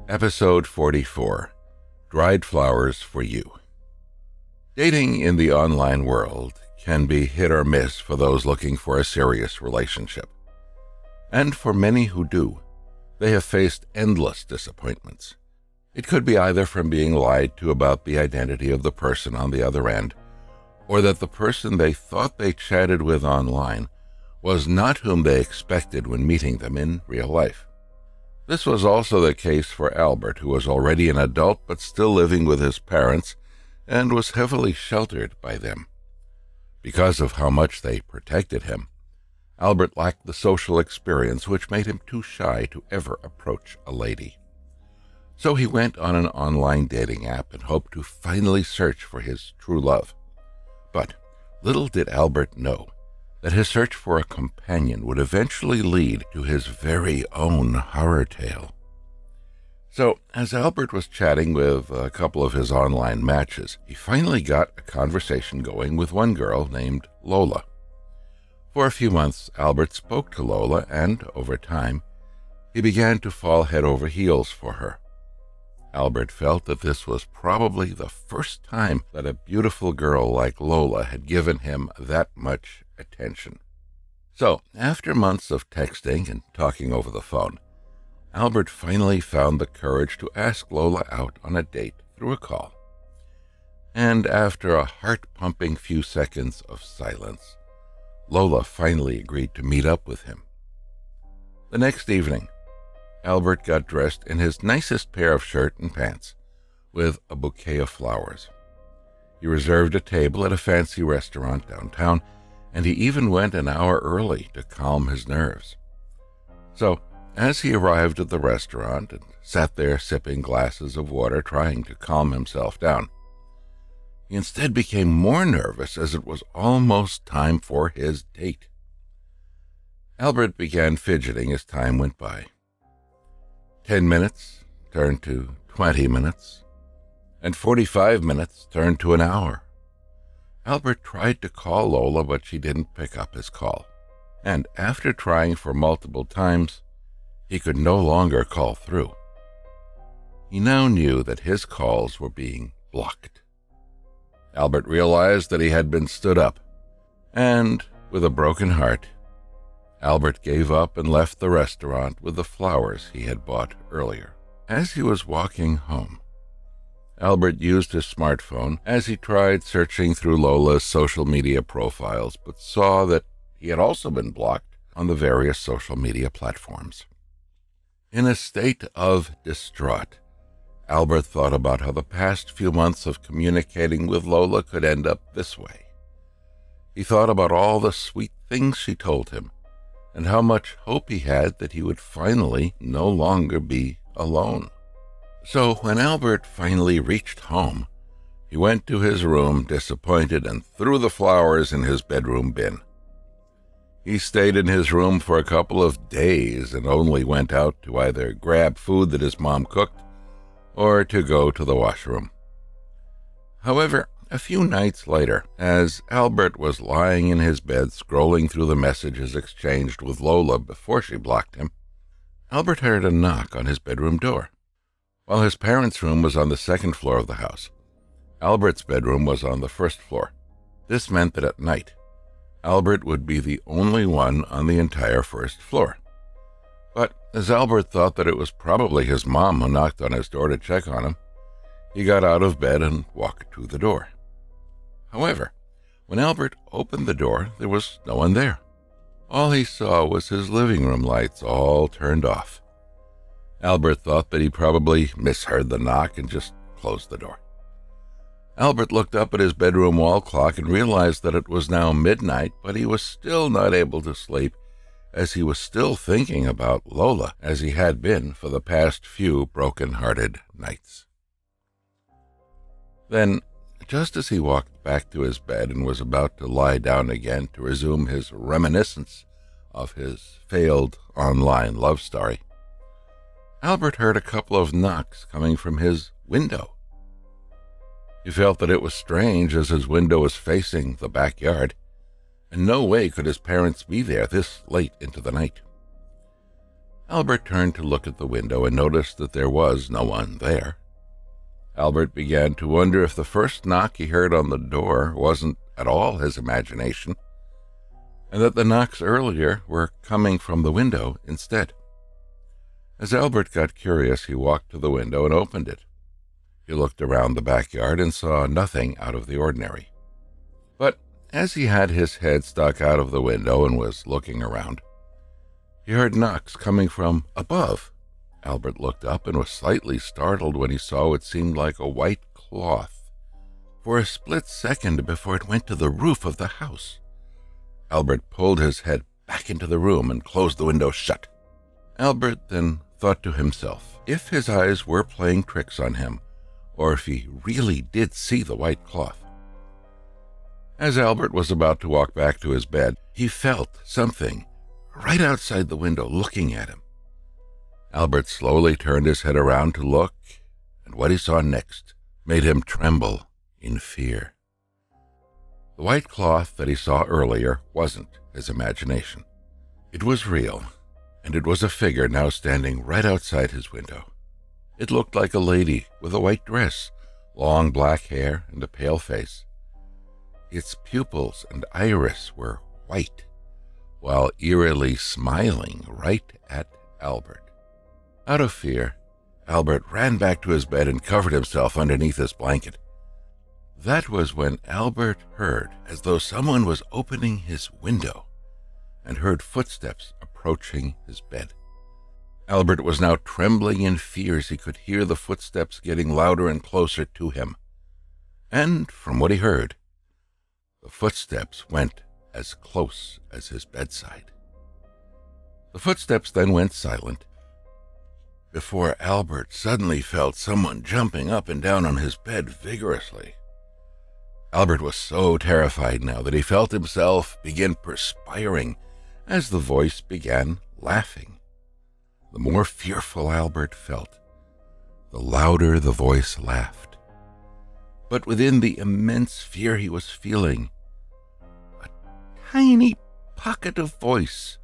Episode 44, Dried Flowers for You. Dating in the online world can be hit or miss for those looking for a serious relationship. And for many who do, they have faced endless disappointments. It could be either from being lied to about the identity of the person on the other end, or that the person they thought they chatted with online was not whom they expected when meeting them in real life. This was also the case for Albert, who was already an adult but still living with his parents and was heavily sheltered by them. Because of how much they protected him, Albert lacked the social experience which made him too shy to ever approach a lady. So he went on an online dating app and hoped to finally search for his true love. But little did Albert know that his search for a companion would eventually lead to his very own horror tale. So, as Albert was chatting with a couple of his online matches, he finally got a conversation going with one girl named Lola. For a few months, Albert spoke to Lola, and over time, he began to fall head over heels for her. Albert felt that this was probably the first time that a beautiful girl like Lola had given him that much attention. So, after months of texting and talking over the phone, Albert finally found the courage to ask Lola out on a date through a call. And after a heart-pumping few seconds of silence, Lola finally agreed to meet up with him. The next evening, Albert got dressed in his nicest pair of shirt and pants, with a bouquet of flowers. He reserved a table at a fancy restaurant downtown, and he even went an hour early to calm his nerves. So, as he arrived at the restaurant and sat there sipping glasses of water trying to calm himself down, he instead became more nervous as it was almost time for his date. Albert began fidgeting as time went by. 10 minutes turned to 20 minutes, and 45 minutes turned to an hour. Albert tried to call Lola, but she didn't pick up his call. And after trying for multiple times, he could no longer call through. He now knew that his calls were being blocked. Albert realized that he had been stood up, and with a broken heart, Albert gave up and left the restaurant with the flowers he had bought earlier. As he was walking home, Albert used his smartphone as he tried searching through Lola's social media profiles, but saw that he had also been blocked on the various social media platforms. In a state of distraught, Albert thought about how the past few months of communicating with Lola could end up this way. He thought about all the sweet things she told him, and how much hope he had that he would finally no longer be alone. So when Albert finally reached home, he went to his room disappointed and threw the flowers in his bedroom bin. He stayed in his room for a couple of days and only went out to either grab food that his mom cooked or to go to the washroom. However, a few nights later, as Albert was lying in his bed scrolling through the messages exchanged with Lola before she blocked him, Albert heard a knock on his bedroom door. While his parents' room was on the second floor of the house, Albert's bedroom was on the first floor. This meant that at night, Albert would be the only one on the entire first floor. But as Albert thought that it was probably his mom who knocked on his door to check on him, he got out of bed and walked to the door. However, when Albert opened the door, there was no one there. All he saw was his living room lights all turned off. Albert thought that he probably misheard the knock and just closed the door. Albert looked up at his bedroom wall clock and realized that it was now midnight, but he was still not able to sleep, as he was still thinking about Lola as he had been for the past few broken-hearted nights. Then, just as he walked back to his bed and was about to lie down again to resume his reminiscence of his failed online love story, Albert heard a couple of knocks coming from his window. He felt that it was strange, as his window was facing the backyard, and no way could his parents be there this late into the night. Albert turned to look at the window and noticed that there was no one there. Albert began to wonder if the first knock he heard on the door wasn't at all his imagination, and that the knocks earlier were coming from the window instead. As Albert got curious, he walked to the window and opened it. He looked around the backyard and saw nothing out of the ordinary. But as he had his head stuck out of the window and was looking around, he heard knocks coming from above. Albert looked up and was slightly startled when he saw what seemed like a white cloth for a split second before it went to the roof of the house. Albert pulled his head back into the room and closed the window shut. Albert then thought to himself, if his eyes were playing tricks on him, or if he really did see the white cloth. As Albert was about to walk back to his bed, he felt something right outside the window looking at him. Albert slowly turned his head around to look, and what he saw next made him tremble in fear. The white cloth that he saw earlier wasn't his imagination. It was real, and it was a figure now standing right outside his window. It looked like a lady with a white dress, long black hair, and a pale face. Its pupils and iris were white, while eerily smiling right at Albert. Out of fear, Albert ran back to his bed and covered himself underneath his blanket. That was when Albert heard as though someone was opening his window and heard footsteps approaching his bed. Albert was now trembling in fear as he could hear the footsteps getting louder and closer to him. And from what he heard, the footsteps went as close as his bedside. The footsteps then went silent, before Albert suddenly felt someone jumping up and down on his bed vigorously. Albert was so terrified now that he felt himself begin perspiring as the voice began laughing. The more fearful Albert felt, the louder the voice laughed. But within the immense fear he was feeling, a tiny pocket of voice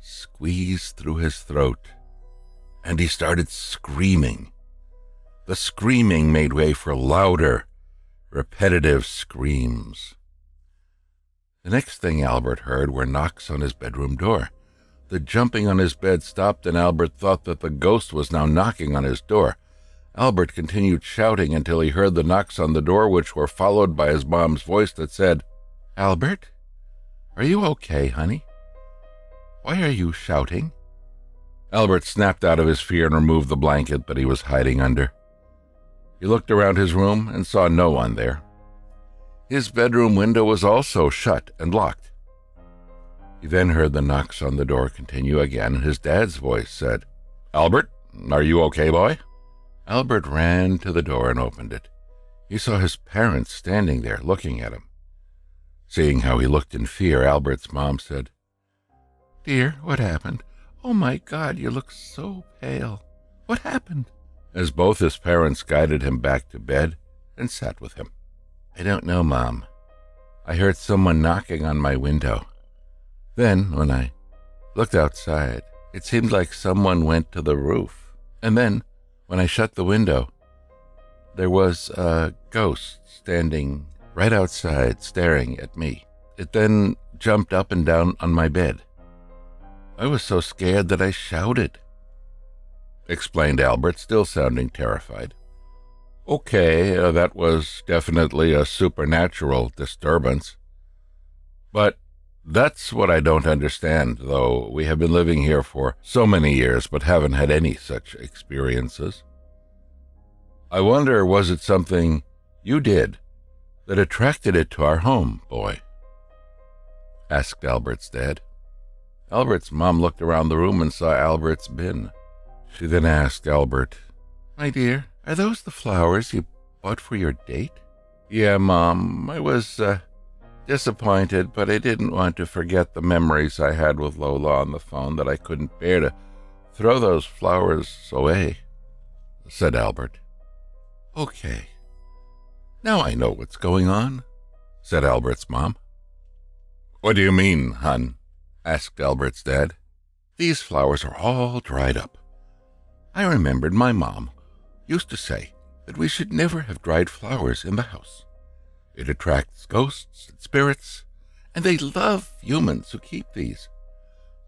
squeezed through his throat, and he started screaming. The screaming made way for louder, repetitive screams. The next thing Albert heard were knocks on his bedroom door. The jumping on his bed stopped, and Albert thought that the ghost was now knocking on his door. Albert continued shouting until he heard the knocks on the door, which were followed by his mom's voice that said, "Albert, are you okay, honey? Why are you shouting?" Albert snapped out of his fear and removed the blanket that he was hiding under. He looked around his room and saw no one there. His bedroom window was also shut and locked. He then heard the knocks on the door continue again, and his dad's voice said, "Albert, are you okay, boy?" Albert ran to the door and opened it. He saw his parents standing there looking at him. Seeing how he looked in fear, Albert's mom said, "Dear, what happened? Oh my God, you look so pale. What happened?" As both his parents guided him back to bed and sat with him. "I don't know, Mom. I heard someone knocking on my window. Then, when I looked outside, it seemed like someone went to the roof. And then, when I shut the window, there was a ghost standing right outside staring at me. It then jumped up and down on my bed. I was so scared that I shouted," explained Albert, still sounding terrified. "Okay, that was definitely a supernatural disturbance. But that's what I don't understand, though we have been living here for so many years but haven't had any such experiences. I wonder, was it something you did that attracted it to our home, boy?" asked Albert's dad. Albert's mom looked around the room and saw Albert's bin. She then asked Albert, "My dear, are those the flowers you bought for your date?" "Yeah, Mom. I was disappointed, but I didn't want to forget the memories I had with Lola on the phone that I couldn't bear to throw those flowers away," said Albert. "Okay. Now I know what's going on," said Albert's mom. "What do you mean, hon?" asked Albert's dad. These flowers are all dried up. I remembered my mom used to say that we should never have dried flowers in the house. It attracts ghosts and spirits, and they love humans who keep these.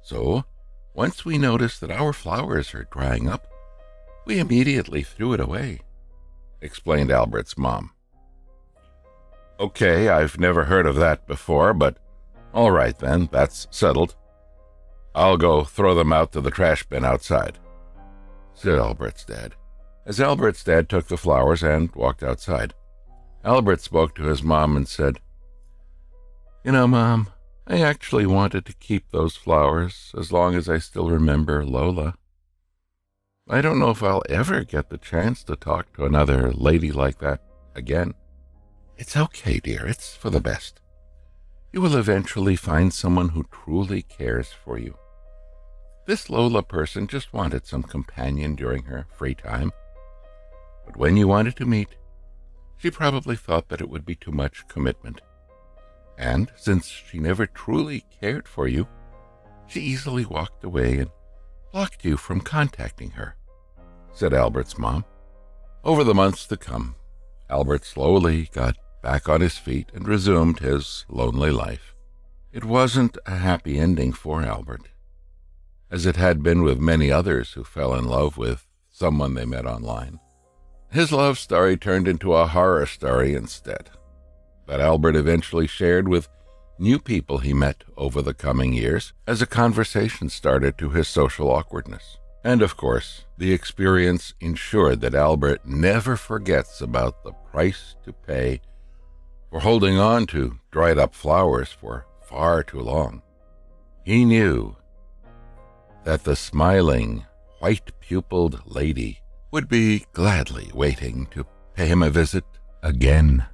So, once we noticed that our flowers are drying up, we immediately threw it away," explained Albert's mom. "Okay, I've never heard of that before, but all right then, that's settled. I'll go throw them out to the trash bin outside," said Albert's dad. As Albert's dad took the flowers and walked outside, Albert spoke to his mom and said, "You know, Mom, I actually wanted to keep those flowers as long as I still remember Lola. I don't know if I'll ever get the chance to talk to another lady like that again." "It's okay, dear. It's for the best. You will eventually find someone who truly cares for you. This Lola person just wanted some companion during her free time. But when you wanted to meet, she probably thought that it would be too much commitment. And since she never truly cared for you, she easily walked away and blocked you from contacting her," said Albert's mom. Over the months to come, Albert slowly got back on his feet and resumed his lonely life. It wasn't a happy ending for Albert, as it had been with many others who fell in love with someone they met online. His love story turned into a horror story instead, that Albert eventually shared with new people he met over the coming years as a conversation started to his social awkwardness. And of course, the experience ensured that Albert never forgets about the price to pay for holding on to dried up flowers for far too long. He knew that the smiling, white-pupiled lady would be gladly waiting to pay him a visit again.